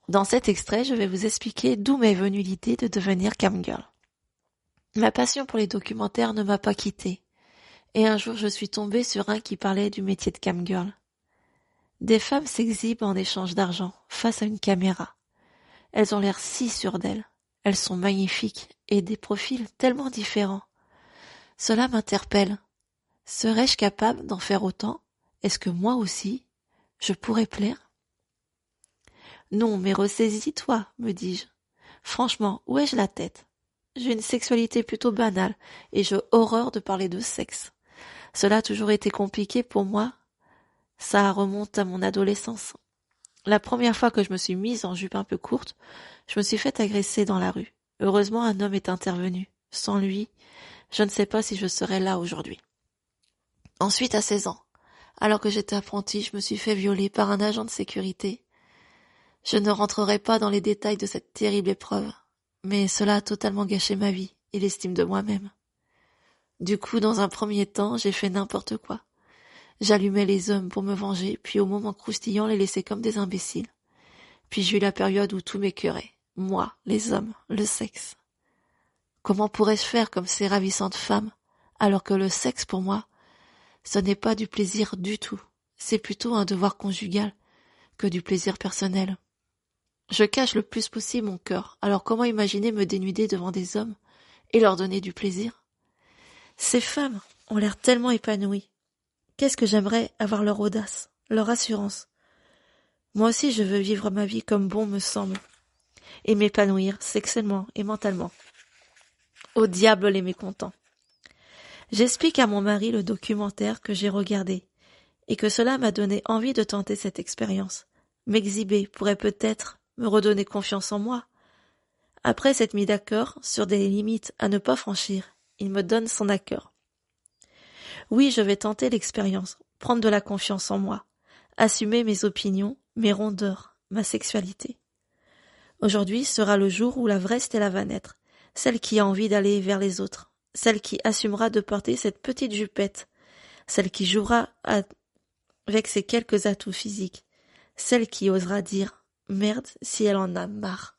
Dans cet extrait, je vais vous expliquer d'où m'est venue l'idée de devenir camgirl. Ma passion pour les documentaires ne m'a pas quittée, et un jour je suis tombée sur un qui parlait du métier de camgirl. Des femmes s'exhibent en échange d'argent face à une caméra. Elles ont l'air si sûres d'elles. Elles sont magnifiques et des profils tellement différents. Cela m'interpelle. Serais-je capable d'en faire autant? Est-ce que moi aussi, je pourrais plaire? Non, mais ressaisis-toi, me dis-je. Franchement, où ai-je la tête? J'ai une sexualité plutôt banale et j'ai horreur de parler de sexe. Cela a toujours été compliqué pour moi. Ça remonte à mon adolescence. La première fois que je me suis mise en jupe un peu courte, je me suis fait agresser dans la rue. Heureusement, un homme est intervenu. Sans lui, je ne sais pas si je serais là aujourd'hui. Ensuite, à 16 ans, alors que j'étais apprentie, je me suis fait violer par un agent de sécurité. Je ne rentrerai pas dans les détails de cette terrible épreuve, mais cela a totalement gâché ma vie et l'estime de moi-même. Du coup, dans un premier temps, j'ai fait n'importe quoi. J'allumais les hommes pour me venger, puis au moment croustillant, les laissais comme des imbéciles. Puis j'ai eu la période où tout m'écœurait. Moi, les hommes, le sexe. Comment pourrais-je faire comme ces ravissantes femmes, alors que le sexe, pour moi, ce n'est pas du plaisir du tout. C'est plutôt un devoir conjugal que du plaisir personnel. Je cache le plus possible mon cœur, alors comment imaginer me dénuder devant des hommes et leur donner du plaisir? Ces femmes ont l'air tellement épanouies. Qu'est-ce que j'aimerais avoir leur audace, leur assurance. Moi aussi je veux vivre ma vie comme bon me semble, et m'épanouir sexuellement et mentalement. Au diable les mécontents. J'explique à mon mari le documentaire que j'ai regardé, et que cela m'a donné envie de tenter cette expérience. M'exhiber pourrait peut-être me redonner confiance en moi. Après s'être mis d'accord sur des limites à ne pas franchir, il me donne son accord. Oui, je vais tenter l'expérience, prendre de la confiance en moi, assumer mes opinions, mes rondeurs, ma sexualité. Aujourd'hui sera le jour où la vraie Stella va naître, celle qui a envie d'aller vers les autres, celle qui assumera de porter cette petite jupette, celle qui jouera avec ses quelques atouts physiques, celle qui osera dire « merde » si elle en a marre.